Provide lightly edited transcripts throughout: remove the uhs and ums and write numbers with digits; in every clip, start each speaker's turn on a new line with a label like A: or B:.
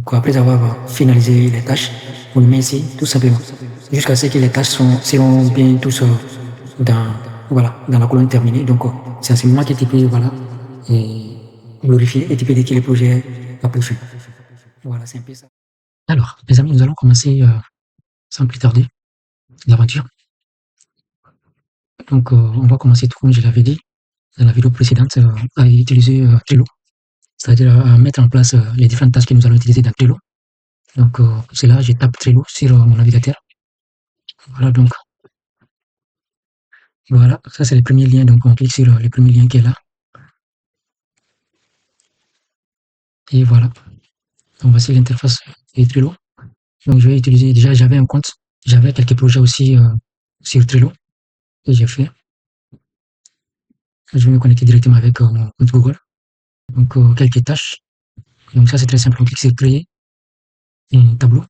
A: Donc, après avoir finalisé les tâches, on le met ici, tout simplement, jusqu'à ce que les tâches seront bien tous dans, voilà, dans la colonne terminée. Donc, c'est à ce moment que tu peux, voilà, et glorifier et tu peux dire que le projet a pris fin. Voilà, c'est un peu ça. Alors, les amis, nous allons commencer sans plus tarder l'aventure. Donc, on va commencer tout comme je l'avais dit dans la vidéo précédente à utiliser Trello, c'est-à-dire à mettre en place les différentes tâches que nous allons utiliser dans Trello. Donc, pour cela, je tape Trello sur mon navigateur. Voilà, donc, voilà, ça c'est le premier lien. Donc, on clique sur le premier lien qui est là. Et voilà. Donc, voici l'interface de Trello. Donc, je vais utiliser, déjà, j'avais un compte. J'avais quelques projets aussi sur Trello que j'ai fait. Je vais me connecter directement avec mon compte Google. Donc, quelques tâches. Donc, ça, c'est très simple. On clique sur créer un tableau.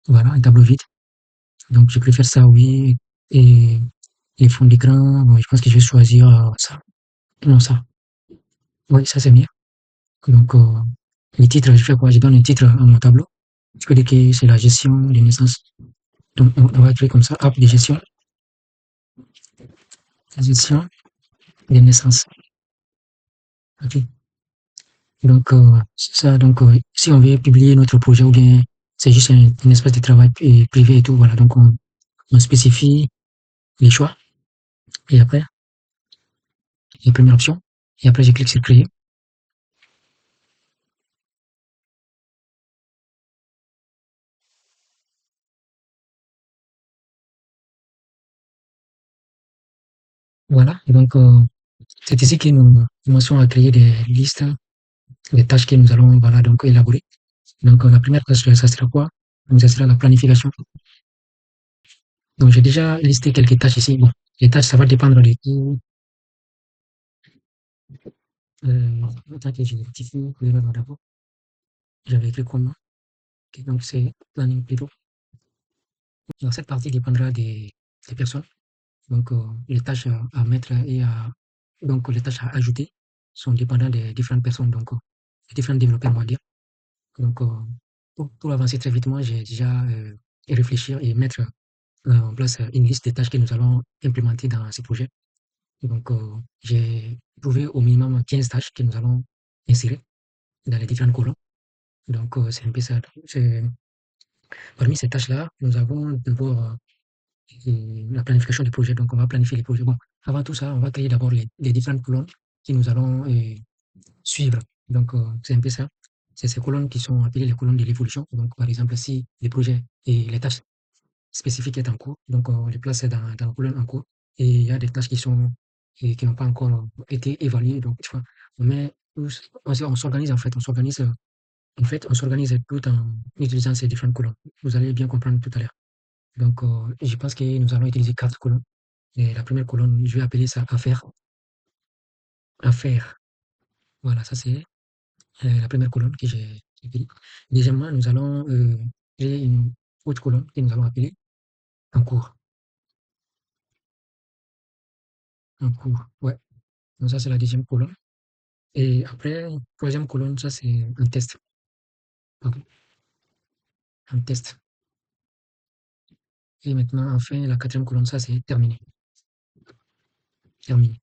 A: Voilà, un tableau vide. Donc, je préfère ça, oui. Et les fonds d'écran, bon, je pense que je vais choisir ça. Non, ça. Oui, ça, c'est mieux. Donc, les titres, je fais quoi? Je donne un titre à mon tableau. Je peux dire que c'est la gestion des naissances. Donc, on va créer comme ça, app de gestion des naissances. OK. Donc, c'est ça. Donc, si on veut publier notre projet ou bien c'est juste un espace de travail privé et tout, voilà. Donc, on spécifie les choix. Et après, la première option. Et après, je clique sur créer. Voilà. Et donc, c'est ici que nous commençons à créer des listes, des tâches que nous allons, voilà, donc élaborer. Donc, la première tâche, ça sera quoi? Donc, ça sera la planification. Donc, j'ai déjà listé quelques tâches ici. Bon, les tâches, ça va dépendre de tout. Attends que je rectifie l'erreur d'abord. J'avais écrit comment? Ok, donc, c'est planning plutôt. Donc, cette partie dépendra des personnes. Donc, les tâches à mettre et donc, les tâches à ajouter sont dépendantes des différentes personnes, donc, des différents développeurs, on va dire. Donc, pour avancer très vite, moi, j'ai déjà réfléchir et mettre en place une liste des tâches que nous allons implémenter dans ce projet. Donc, j'ai trouvé au minimum 15 tâches que nous allons insérer dans les différentes colonnes. Donc, c'est un peu ça. Parmi ces tâches-là, nous avons d'abord la planification du projet. Donc, on va planifier les projets. Bon, avant tout ça, on va créer d'abord les différentes colonnes que nous allons suivre. Donc, c'est un peu ça. C'est ces colonnes qui sont appelées les colonnes de l'évolution. Donc, par exemple, si les projets et les tâches spécifiques est en cours, donc on les place dans la colonne en cours. Et il y a des tâches qui sont et qui n'ont pas encore été évaluées. Donc, tu vois, on s'organise en fait, on s'organise tout en utilisant ces différentes colonnes. Vous allez bien comprendre tout à l'heure. Donc, je pense que nous allons utiliser 4 colonnes. Et la première colonne, je vais appeler ça affaires. Affaires. Voilà, ça c'est la première colonne que j'ai écrite. Deuxièmement, nous allons créer une autre colonne que nous allons appeler en cours. En cours, ouais. Donc ça, c'est la deuxième colonne. Et après, troisième colonne, ça c'est un test. Pardon, un test. Et maintenant, enfin, la quatrième colonne, ça c'est terminé. Terminé.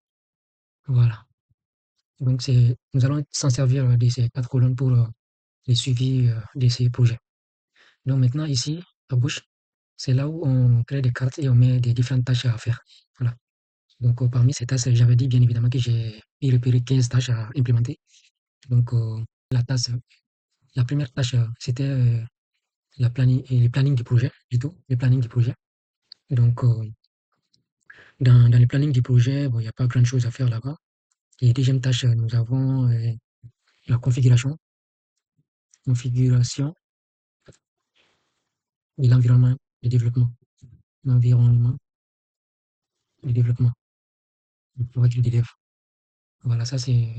A: Voilà. Donc nous allons s'en servir de ces 4 colonnes pour le suivi de ces projets. Donc maintenant, ici, à gauche, c'est là où on crée des cartes et on met des différentes tâches à faire. Voilà. Donc parmi ces tâches, j'avais dit bien évidemment que j'ai repéré 15 tâches à implémenter. Donc la tâche, la première tâche, c'était le planning du projet, plutôt, le planning du projet. Donc dans le planning du projet, bon, il n'y a pas grand chose à faire là-bas. Et deuxième tâche, nous avons la configuration de l'environnement de développement. L'environnement de développement. On va dire de dev. Voilà, ça c'était,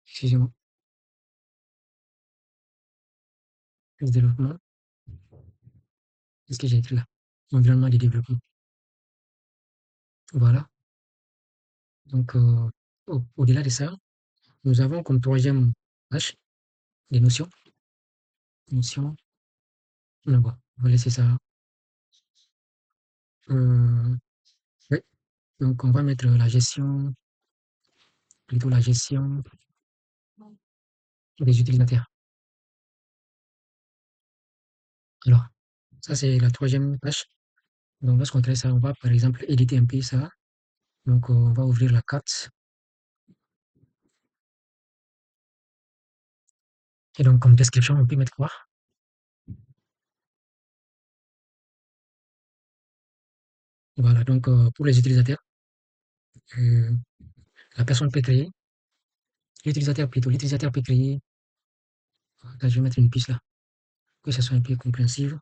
A: excusez-moi, le développement, qu'est-ce que j'ai écrit là? Environnement de développement. Voilà. Donc, au-delà de ça, nous avons comme troisième tâche des notions. Notions. Mais bon, on va laisser ça. Euh, oui. Donc, on va mettre la gestion, plutôt la gestion des utilisateurs. Alors, ça, c'est la troisième tâche. Donc, lorsqu'on crée ça, on va par exemple éditer un peu ça. Donc, on va ouvrir la carte. Et donc, comme description, on peut mettre quoi? Voilà, donc pour les utilisateurs, euh, la personne peut créer, l'utilisateur plutôt, l'utilisateur peut créer, là, je vais mettre une puce là, que ça soit un peu compréhensible.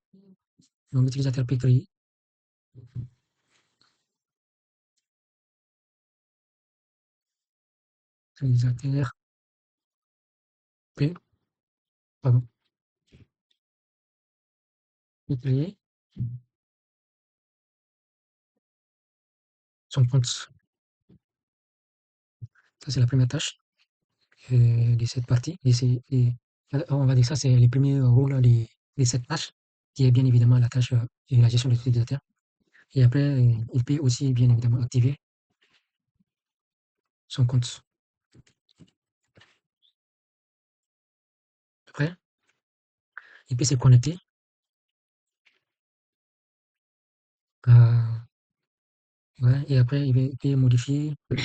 A: Donc, l'utilisateur peut créer, l'utilisateur peut, pardon, peut créer son compte. Ça, c'est la première tâche de cette partie. On va dire ça, c'est les premiers rôles de cette tâche, qui est bien évidemment la tâche de la gestion des utilisateurs. Et après, il peut aussi bien évidemment activer son compte. Après, il peut se connecter à, ouais, et après, il peut modifier le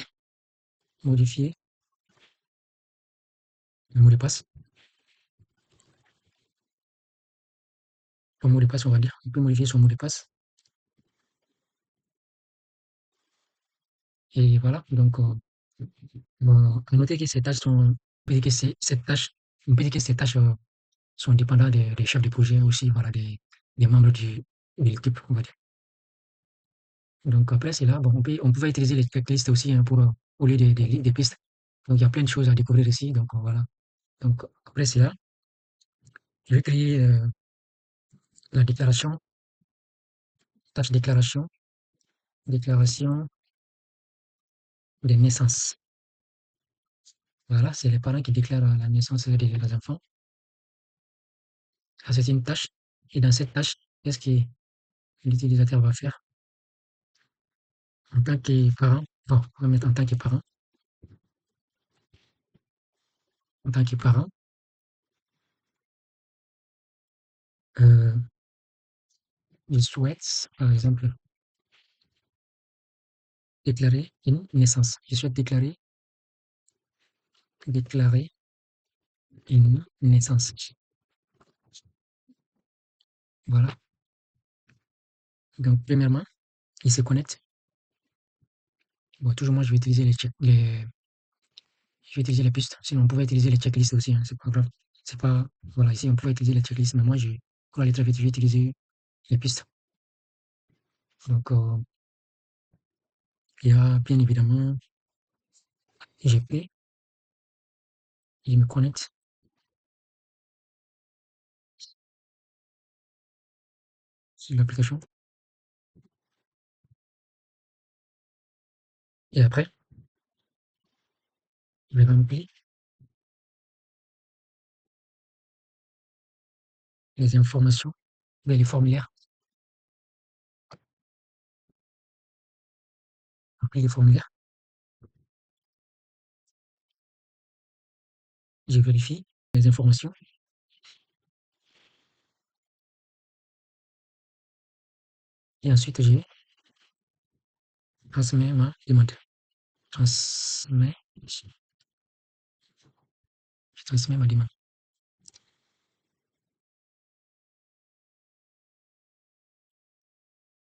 A: mot de passe. Son mot de passe, on va dire. Il peut modifier son mot de passe. Et voilà. Donc, à noter que ces tâches sont, on peut dire que cette tâche, on peut dire que ces tâches sont dépendantes des chefs de projet aussi, voilà, des membres de l'équipe, on va dire. Donc, après, c'est là, bon, on pouvait utiliser les checklists aussi hein, pour, au lieu des pistes. Donc, il y a plein de choses à découvrir ici. Donc, voilà. Donc, après, c'est là, je vais créer la déclaration, tâche déclaration, déclaration des naissances. Voilà, c'est les parents qui déclarent la naissance des enfants. Ça, c'est une tâche. Et dans cette tâche, qu'est-ce que l'utilisateur va faire en tant que parent? Bon, on va mettre en tant que parent. En tant que parent, euh, il souhaite, par exemple, déclarer une naissance. Il souhaite déclarer une naissance. Voilà. Donc, premièrement, il se connecte. Bon, toujours moi, je vais utiliser les pistes. Sinon, on pouvait utiliser les checklists aussi, hein, c'est pas grave. C'est pas, voilà, ici, on pouvait utiliser les checklists, mais moi, pour aller très vite, je vais utiliser les pistes. Donc, il y a bien évidemment GP, je me connecte sur l'application. Et après, je vais remplir les informations, les formulaires. Remplir les formulaires. Je vérifie les informations. Et ensuite, transmets ma demande. Transmets, je transmets ma demande.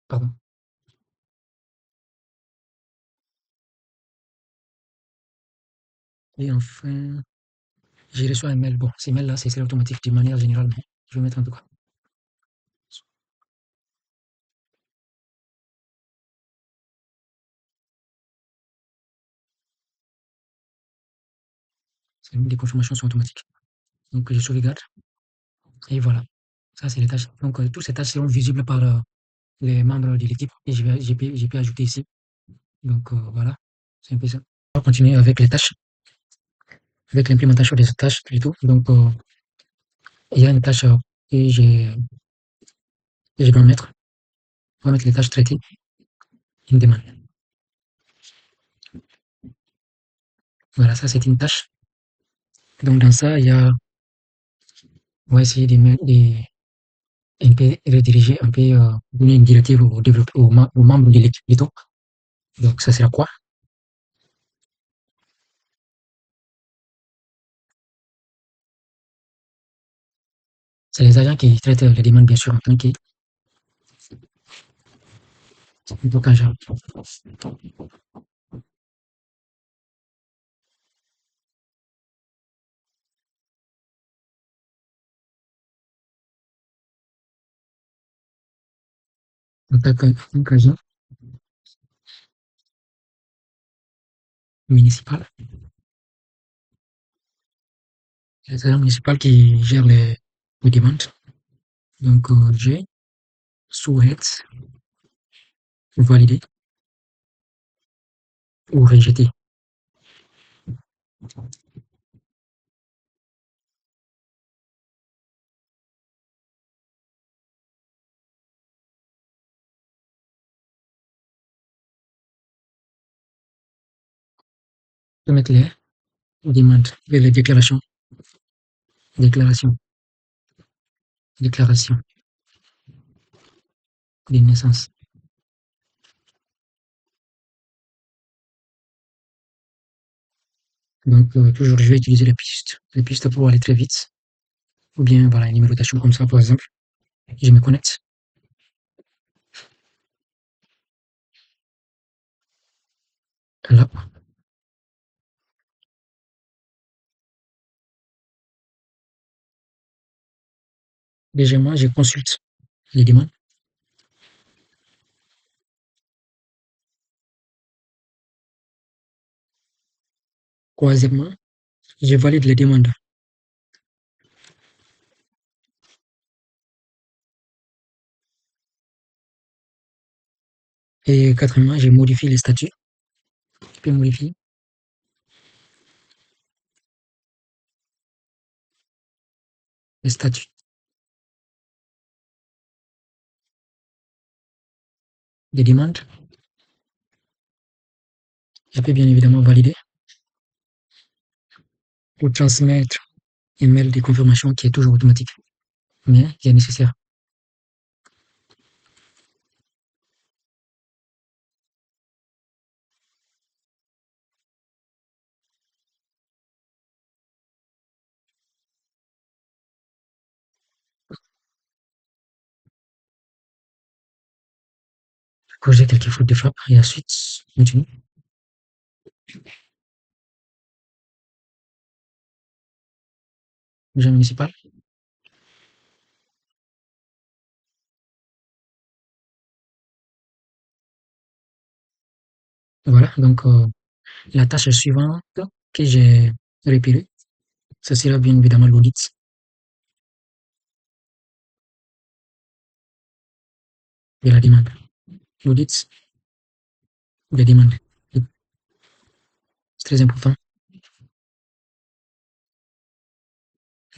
A: Pardon. Et enfin, j'ai reçu un mail. Bon, ces mails-là, c'est automatique de manière générale, mais je vais mettre en tout cas. Les confirmations sont automatiques. Donc, je sauvegarde. Et voilà. Ça, c'est les tâches. Donc, toutes ces tâches seront visibles par les membres de l'équipe. Et j'ai pu ajouter ici. Donc, voilà. C'est un peu ça. On va continuer avec les tâches, avec l'implémentation des tâches plutôt. Donc, il y a une tâche que que je dois mettre. On va mettre les tâches traitées, une demande. Voilà, ça c'est une tâche. Donc dans ça, on va essayer un peu rediriger, un peu donner une directive aux développeurs, aux membres de l'équipe plutôt. Donc ça sera quoi? C'est les agents qui traitent les demandes bien sûr en tant qu'agent. En tant qu'agent municipal. Les agents municipaux qui gèrent les demandes. Donc G, souhaite valider ou rejeter. Je vais mettre les demandes, les déclarations, déclaration, déclaration de naissance. Donc toujours je vais utiliser les pistes pour aller très vite. Ou bien voilà, une numérotation comme ça par exemple. Je me connecte. Là, déjà moi je consulte les demandes. Troisièmement, je valide les demandes. Et quatrièmement, je modifie les statuts. Je peux modifier les statuts des demandes. Je peux bien évidemment valider ou transmettre un mail de confirmation qui est toujours automatique, mais qui est nécessaire. Corriger quelques fautes de frappe et ensuite continue. Agent municipal. Voilà, donc la tâche suivante que j'ai repérée, ce sera bien évidemment l'audit de la demande. L'audit des demandes. C'est très important.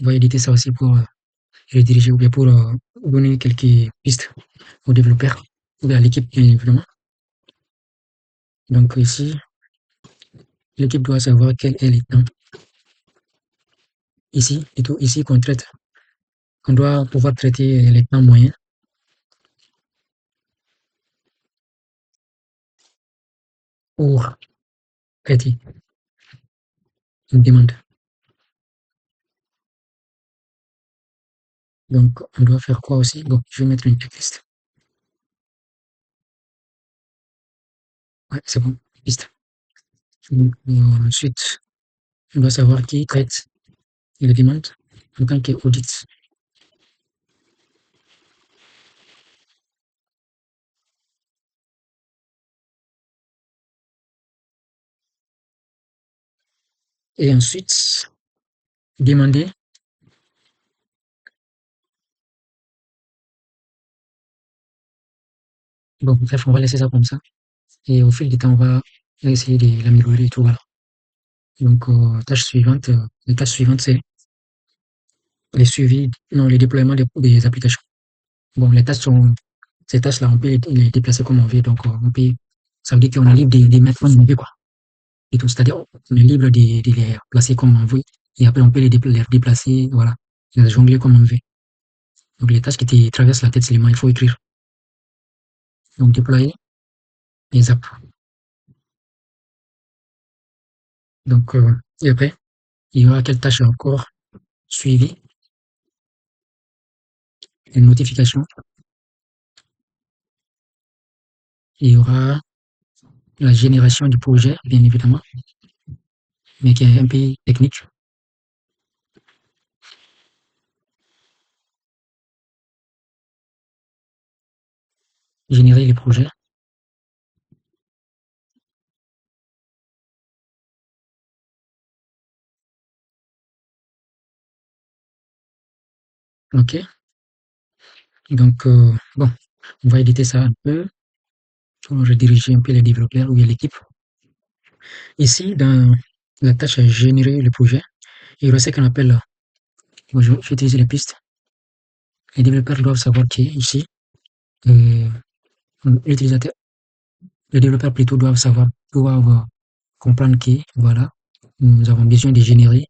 A: On va éditer ça aussi pour rediriger ou bien pour donner quelques pistes aux développeurs ou bien à l'équipe bien évidemment. Donc ici, l'équipe doit savoir quel est le temps. Ici, plutôt ici qu'on traite, on doit pouvoir traiter les temps moyens pour traiter une demande. Donc on doit faire quoi aussi? Bon, je vais mettre une checklist. Ouais, c'est bon, piste. Donc, ensuite, on doit savoir qui traite les demandes en tant qu'audit. Et ensuite, demander, bon, bref, on va laisser ça comme ça. Et au fil du temps, on va essayer de l'améliorer et tout, voilà. Donc, la tâche suivante, c'est les suivis, non, les déploiements des applications. Bon, ces tâches-là, on peut les déplacer comme on veut. Donc, ça veut dire qu'on est libre de mettre comme on veut, quoi. Et tout. C'est-à-dire, on est libre de les placer comme on veut. Et après, on peut les déplacer, voilà. Les jongler comme on veut. Donc, les tâches qui te traversent la tête, seulement, il faut écrire. Donc, déployer les apps. Donc, et après, il y aura quelle tâche encore suivie? Une notification. Il y aura la génération du projet, bien évidemment, mais qui est un peu technique. Générer les projets. OK. Donc, bon, on va éditer ça un peu. On va rediriger un peu les développeurs ou bien l'équipe. Ici, dans la tâche à générer le projet, il y aura ce qu'on appelle, bon, je vais utiliser les pistes. Les développeurs doivent savoir qu'ici, euh, l'utilisateur, les développeurs plutôt doivent comprendre que, voilà, nous avons besoin de générer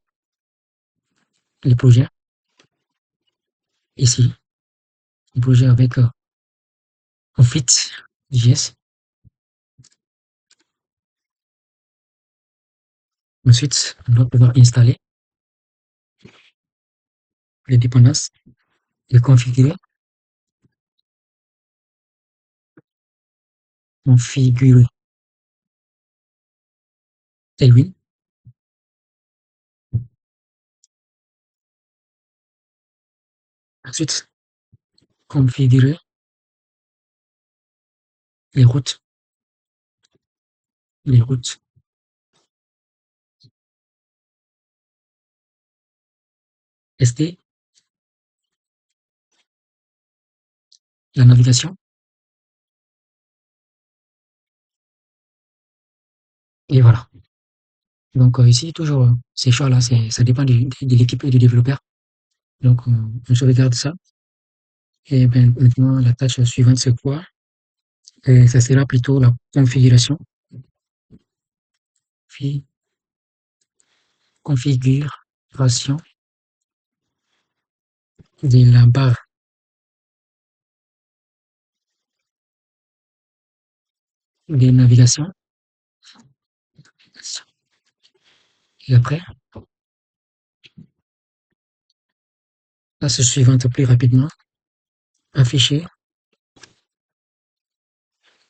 A: les projets ici, les projets avec en fit, JS. Ensuite, on doit pouvoir installer les dépendances, les configurer Tailwind. Ensuite, configurer les routes, les routes, tester la navigation. Et voilà. Donc ici, toujours ces choix-là, ça dépend de l'équipe et du développeur. Donc on sauvegarde ça. Et ben, maintenant, la tâche suivante, c'est quoi? Et ça sera plutôt la configuration. Configuration de la barre de navigation. Et après, tâche suivante plus rapidement, afficher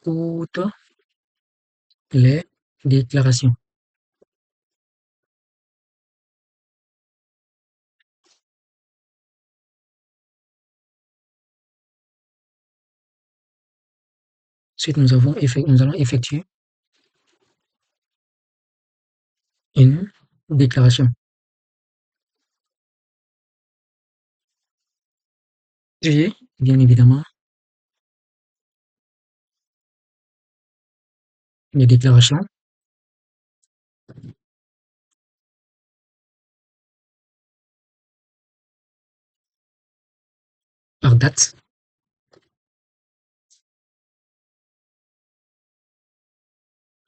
A: toutes les déclarations. Ensuite, nous allons effectuer une déclaration. J'ai bien évidemment les déclarations par date.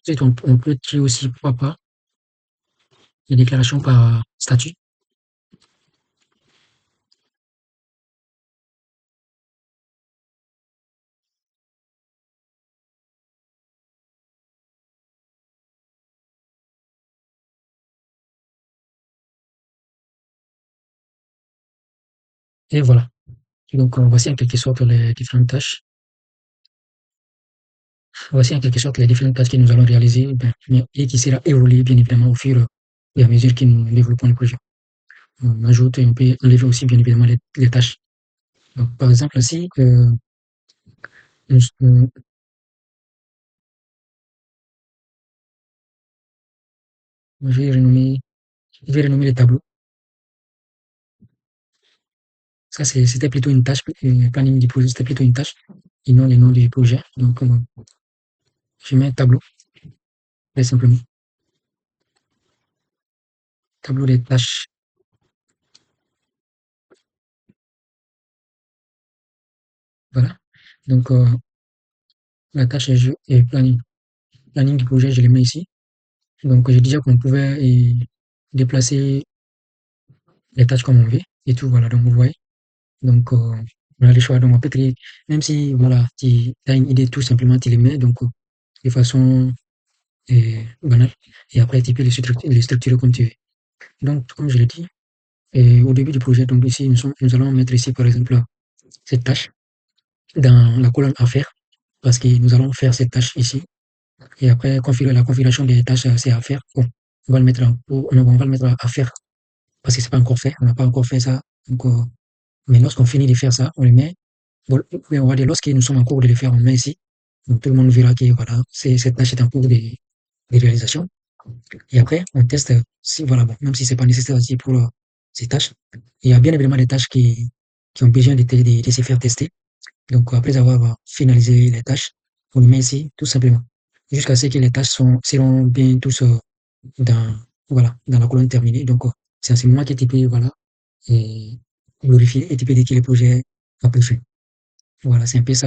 A: Ensuite, on peut créer aussi, pourquoi pas, les déclarations par statut. Et voilà. Donc, voici en quelque sorte les différentes tâches. Voici en quelque sorte les différentes tâches que nous allons réaliser ben, et qui sera évoluer bien évidemment au fur et à mesure que nous développons le projet. On ajoute et on peut enlever aussi bien évidemment les tâches. Donc, par exemple, ici, nous- je vais renommer, je vais renommer les tableaux. Ça, c'était plutôt une tâche, planning du projet, c'était plutôt une tâche, et non les noms des projets. Donc, je mets un tableau, très simplement. Tableau des tâches. Donc, la tâche est planning. Planning du projet, je le mets ici. Donc, j'ai déjà qu'on pouvait déplacer les tâches comme on veut et tout, voilà. Donc, vous voyez. Donc, on a le choix. Donc, on peut créer, même si, voilà, tu as une idée, tout simplement, tu les mets, donc, de façon banale. Et après, tu peux les structurer comme tu veux. Donc, comme je l'ai dit, et au début du projet, donc ici, nous allons mettre ici, par exemple, cette tâche dans la colonne à faire, parce que nous allons faire cette tâche ici. Et après, la configuration des tâches, c'est à faire. Bon, on va le mettre à faire, parce que c'est pas encore fait. On n'a pas encore fait ça. Donc, mais lorsqu'on finit de faire ça, on le met. Bon, on va dire, lorsque nous sommes en cours de le faire, on met ici. Donc, tout le monde verra que, voilà, cette tâche est en cours de réalisation. Et après, on teste si, voilà, bon, même si c'est pas nécessaire aussi pour ces tâches. Il y a bien évidemment des tâches qui ont besoin de se faire tester. Donc, après avoir finalisé les tâches, on les met ici, tout simplement. Jusqu'à ce que les tâches seront bien tous dans, voilà, dans la colonne terminée. Donc, c'est à ce moment que tu peux, voilà, et glorifier et tu peux dire que le projet a pu fait. Voilà, c'est un peu ça.